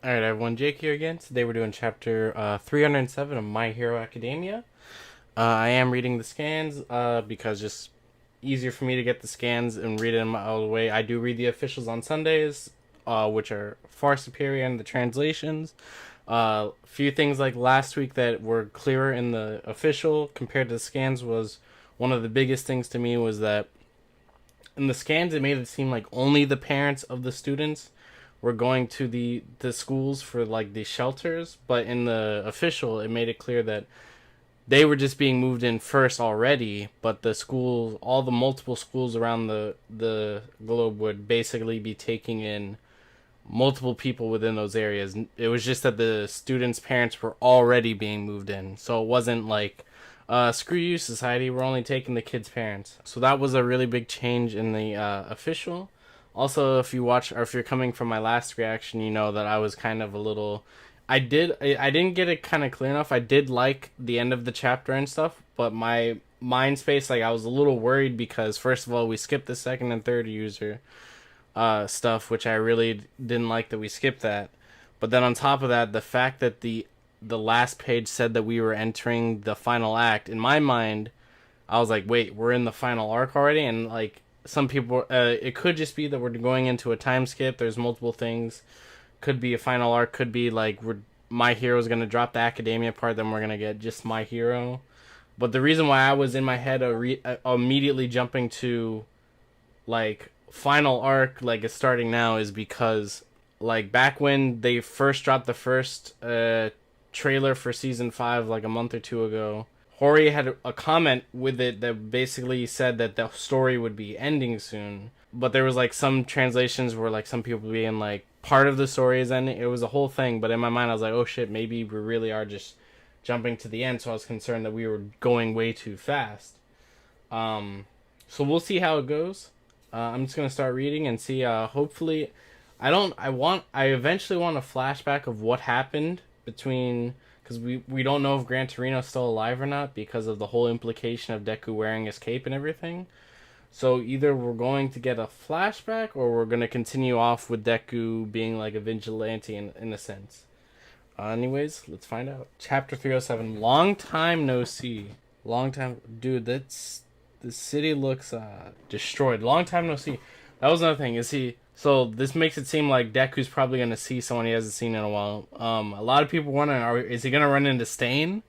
Alright, everyone, Jake here again. Today we're doing chapter 307 of My Hero Academia. I am reading the scans because just easier for me to get the scans and read them out of the way. I do read the officials on Sundays, which are far superior in the translations. Few things like last week that were clearer in the official compared to the scans was one of the biggest things to me was that in the scans it made it seem like only the parents of the students were going to the schools for like the shelters, but in the official it made it clear that they were just being moved in first already, but the schools, all the multiple schools around the globe would basically be taking in multiple people within those areas. It was just that the students' parents were already being moved in, so it wasn't like screw you society, we're only taking the kids' parents. So that was a really big change in the official. Also, if you watch, or if you're coming from my last reaction, you know that I was kind of a little. I didn't get it kind of clear enough. I did like the end of the chapter and stuff, but my mind space, like I was a little worried because first of all, we skipped the second and third user stuff, which I really didn't like that we skipped that. But then on top of that, the fact that the last page said that we were entering the final act, in my mind, I was like, wait, we're in the final arc already, and like some people, it could just be that we're going into a time skip. There's multiple things. Could be a final arc. Could be like my hero's gonna drop the academia part, then we're gonna get just my hero. But the reason why I was in my head immediately jumping to like final arc, like it's starting now, is because like back when they first dropped the first trailer for season 5, like a month or two ago, Hori had a comment with it that basically said that the story would be ending soon. But there was like some translations where like some people being like part of the story is ending. It was a whole thing, but in my mind I was like, oh shit, maybe we really are just jumping to the end. So I was concerned that we were going way too fast. So we'll see how it goes. I'm just gonna start reading and see. Hopefully, I eventually want a flashback of what happened between, because we don't know if Gran Torino's still alive or not because of the whole implication of Deku wearing his cape and everything. So either we're going to get a flashback or we're going to continue off with Deku being like a vigilante in a sense. Anyways, let's find out. Chapter 307. Long time no see. Long time. Dude, the city looks destroyed. Long time no see. That was another thing. So this makes it seem like Deku's probably going to see someone he hasn't seen in a while. A lot of people wondering, is he going to run into Stain?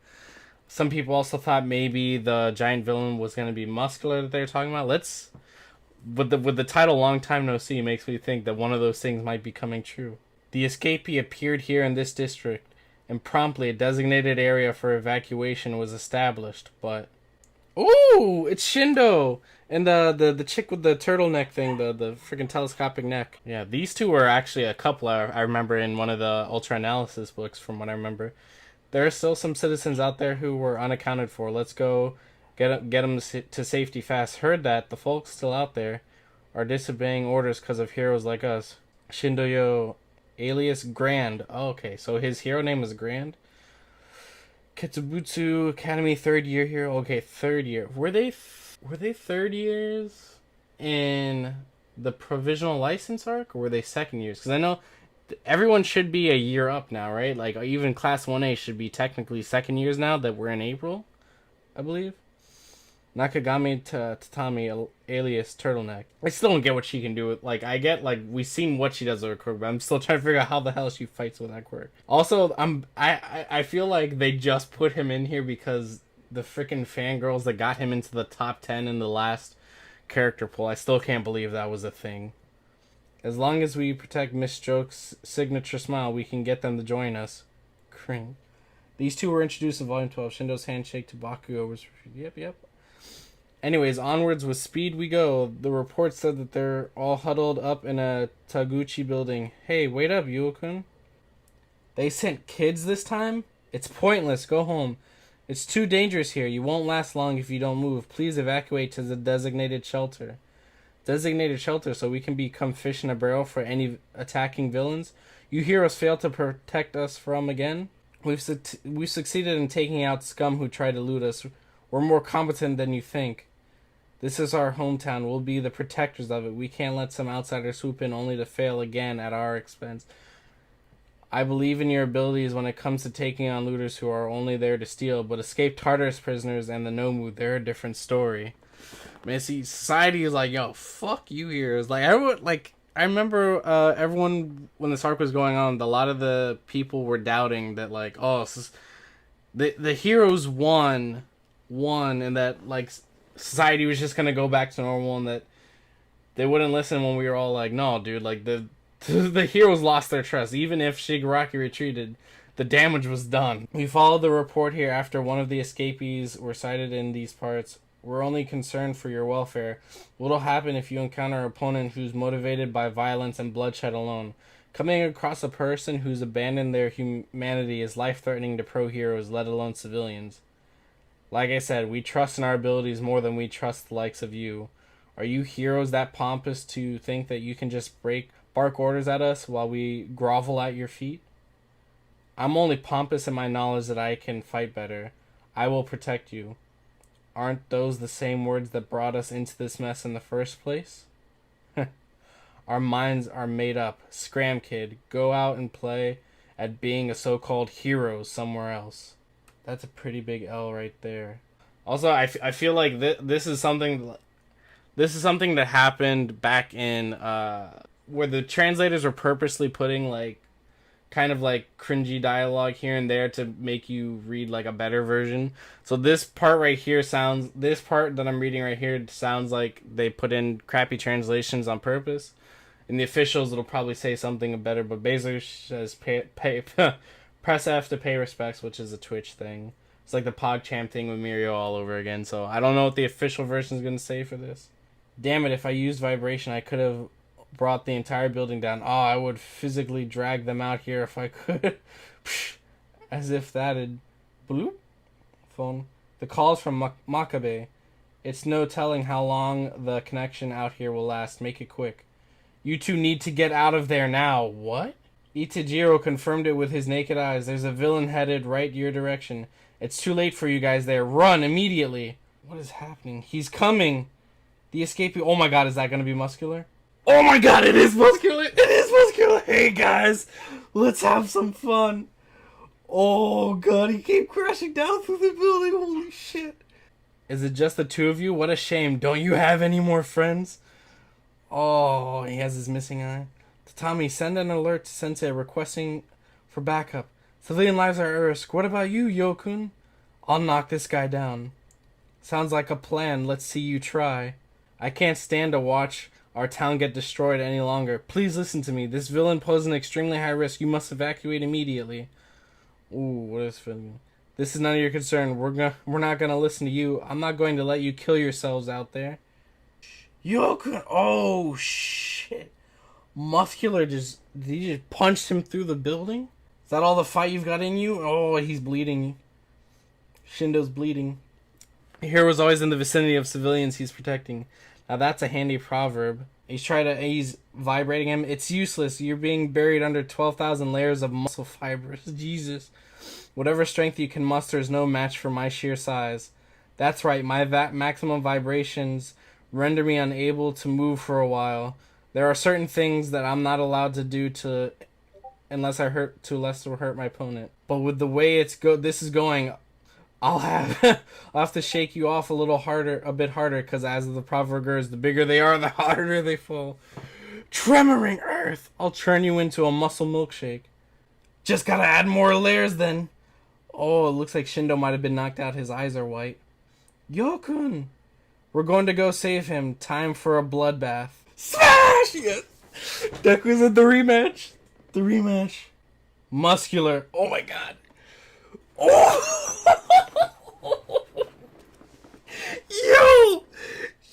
Some people also thought maybe the giant villain was going to be Muscular that they were talking about. With the title "Long Time No See" makes me think that one of those things might be coming true. The escapee appeared here in this district, and promptly a designated area for evacuation was established. But ooh, it's Shindo and the chick with the turtleneck thing, the freaking telescopic neck. Yeah, these two were actually a couple. I remember in one of the Ultra Analysis books, from what I remember. There are still some citizens out there who were unaccounted for. Let's go get them to safety fast. Heard that the folks still out there are disobeying orders because of heroes like us. Shindoyo, alias Grand. Oh, okay, so his hero name is Grand. Ketsubutsu Academy third year hero. Okay, third year. Were they third years in the provisional license arc, or were they second years? Because I know everyone should be a year up now, right? Like even class 1A should be technically second years now that we're in April, I believe. Nakagami Tatami, alias Turtleneck. I still don't get what she can do with, like, I get like we've seen what she does with her quirk, but I'm still trying to figure out how the hell she fights with that quirk. Also, I feel like they just put him in here because the freaking fangirls that got him into the top 10 in the last character poll. I still can't believe that was a thing. As long as we protect Miss Stroke's signature smile, we can get them to join us. Cring. These two were introduced in Volume 12. Shindo's handshake to Bakugo was... Yep. Anyways, onwards with speed we go. The report said that they're all huddled up in a Taguchi building. Hey, wait up, Yuo-kun. They sent kids this time? It's pointless. Go home. It's too dangerous here. You won't last long if you don't move. Please evacuate to the designated shelter. Designated shelter so we can become fish in a barrel for any attacking villains you heroes failed to protect us from again. We've succeeded in taking out scum who tried to loot us. We're more competent than you think. This is our hometown. We'll be the protectors of it. We can't let some outsider swoop in only to fail again at our expense. I believe in your abilities when it comes to taking on looters who are only there to steal, but escaped Tartarus prisoners and the Nomu, they're a different story. Man, see, society is like, yo, fuck you heroes. Like, everyone, like, I remember everyone, when this arc was going on, a lot of the people were doubting that, like, oh, this is, the heroes won, and that, like, society was just gonna go back to normal, and that they wouldn't listen when we were all like, no, dude, like, the heroes lost their trust. Even if Shigaraki retreated, the damage was done. We followed the report here after one of the escapees were sighted in these parts. We're only concerned for your welfare. What'll happen if you encounter an opponent who's motivated by violence and bloodshed alone? Coming across a person who's abandoned their humanity is life-threatening to pro heroes, let alone civilians. Like I said, we trust in our abilities more than we trust the likes of you. Are you heroes that pompous to think that you can just bark orders at us while we grovel at your feet? I'm only pompous in my knowledge that I can fight better. I will protect you. Aren't those the same words that brought us into this mess in the first place? Our minds are made up. Scram, kid. Go out and play at being a so-called hero somewhere else. That's a pretty big L right there. Also, I feel like this is something that happened back in where the translators were purposely putting like kind of like cringy dialogue here and there to make you read like a better version. So this part that I'm reading right here sounds like they put in crappy translations on purpose. In the officials, it'll probably say something better, but basically it says press F to pay respects, which is a Twitch thing. It's like the PogChamp thing with Mirio all over again. So I don't know what the official version is going to say for this. Damn it, if I used vibration, I could have brought the entire building down. Oh, I would physically drag them out here if I could. As if that'd... Bloop? Phone. The call's from Makabe. It's no telling how long the connection out here will last. Make it quick. You two need to get out of there now. What? Itajiro confirmed it with his naked eyes. There's a villain headed right your direction. It's too late for you guys there. Run immediately. What is happening? He's coming. The escapee... Oh my god, is that going to be muscular? Oh my god, it is muscular! It is muscular! Hey guys, let's have some fun. Oh god, he came crashing down through the building. Holy shit. Is it just the two of you? What a shame. Don't you have any more friends? Oh, he has his missing eye. Tatami, send an alert to Sensei requesting for backup. Civilian lives are at risk. What about you, Yokun? I'll knock this guy down. Sounds like a plan. Let's see you try. I can't stand to watch our town get destroyed any longer. Please listen to me. This villain poses an extremely high risk. You must evacuate immediately. Ooh, what is feeling? This is none of your concern. We're not gonna listen to you. I'm not going to let you kill yourselves out there. Yokun, oh shit. Muscular did he just punch him through the building? Is that all the fight you've got in you? Oh, he's bleeding. Shindo's bleeding. The hero was always in the vicinity of civilians he's protecting. Now that's a handy proverb. He's vibrating him. It's useless. You're being buried under 12,000 layers of muscle fibers. Jesus. Whatever strength you can muster is no match for my sheer size. That's right. My maximum vibrations render me unable to move for a while. There are certain things that I'm not allowed to do unless it will hurt my opponent. But with the way this is going, I'll have to shake you off a bit harder, because as the proverb goes, the bigger they are, the harder they fall. Tremoring earth! I'll turn you into a muscle milkshake. Just gotta add more layers then. Oh, it looks like Shindo might have been knocked out. His eyes are white. Yokun! We're going to go save him. Time for a bloodbath. Smash! Yes! Deku's in the rematch. The rematch. Muscular. Oh my god. Oh!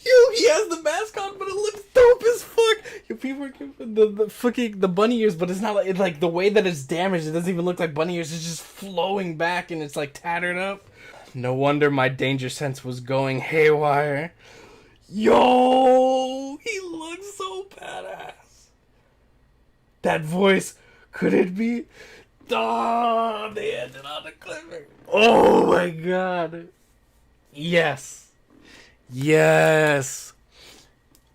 Yo, he has the mask on, but it looks dope as fuck. Yo, people are giving the fucking the bunny ears, but it's not like the way that it's damaged. It doesn't even look like bunny ears. It's just flowing back, and it's like tattered up. No wonder my danger sense was going haywire. Yo, he looks so badass. That voice, could it be? Oh, they ended on a cliffhanger. Oh my god. Yes.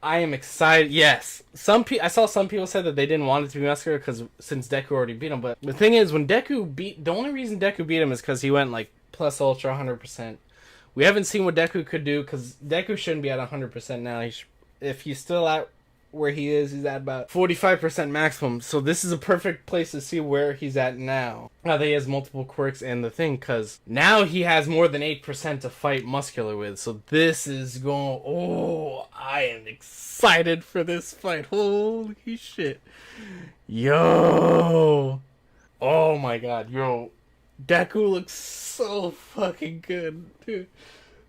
I am excited. Yes, I saw some people said that they didn't want it to be Muscular because since Deku already beat him. But the thing is, when Deku beat, the only reason Deku beat him is because he went like plus ultra 100%. We haven't seen what Deku could do because Deku shouldn't be at 100% now. If he's still at where he is, he's at about 45% maximum. So this is a perfect place to see where he's at now. Now that he has multiple quirks and the thing, because now he has more than 8% to fight Muscular with. So this is going... Oh, I am excited for this fight. Holy shit. Yo. Oh my god, yo. Deku looks so fucking good, dude.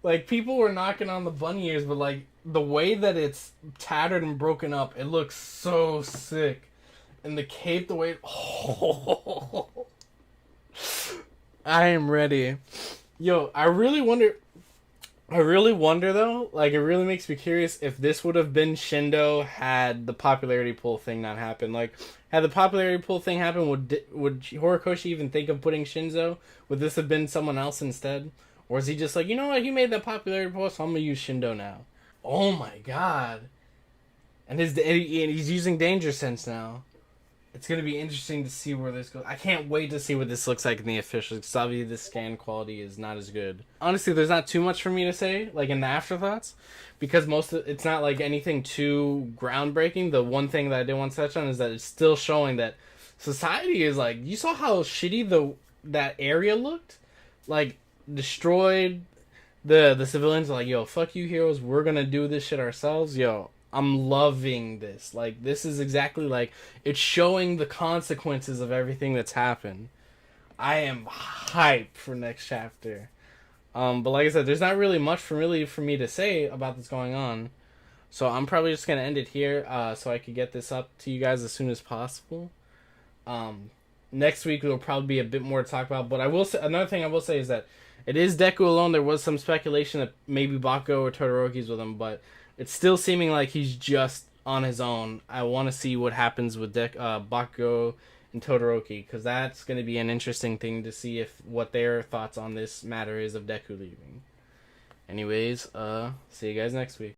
Like, people were knocking on the bunny ears, but like, the way that it's tattered and broken up, it looks so sick. And the cape, the way... Oh. I am ready. Yo, I really wonder though, like, it really makes me curious if this would have been Shindo had the popularity pool thing not happened. Like, had the popularity pool thing happen, would Horikoshi even think of putting Shinzo? Would this have been someone else instead? Or is he just like, you know what, he made that popularity pool, so I'm gonna use Shindo now. Oh my god. And he's using Danger Sense now. It's going to be interesting to see where this goes. I can't wait to see what this looks like in the officials, because obviously the scan quality is not as good. Honestly, there's not too much for me to say, like in the afterthoughts, because it's not like anything too groundbreaking. The one thing that I did want to touch on is that it's still showing that society is like, you saw how shitty that area looked? Like, destroyed. The civilians are like, yo, fuck you heroes, we're gonna do this shit ourselves. Yo, I'm loving this. Like, this is exactly like, it's showing the consequences of everything that's happened. I am hyped for next chapter. But like I said, there's not really much for me to say about this going on. So I'm probably just gonna end it here, so I could get this up to you guys as soon as possible. Next week will probably be a bit more to talk about, but I will say, another thing I will say is that it is Deku alone. There was some speculation that maybe Bakugo or Todoroki's with him, but it's still seeming like he's just on his own. I want to see what happens with Bakugo and Todoroki, because that's going to be an interesting thing to see what their thoughts on this matter is of Deku leaving. Anyways, see you guys next week.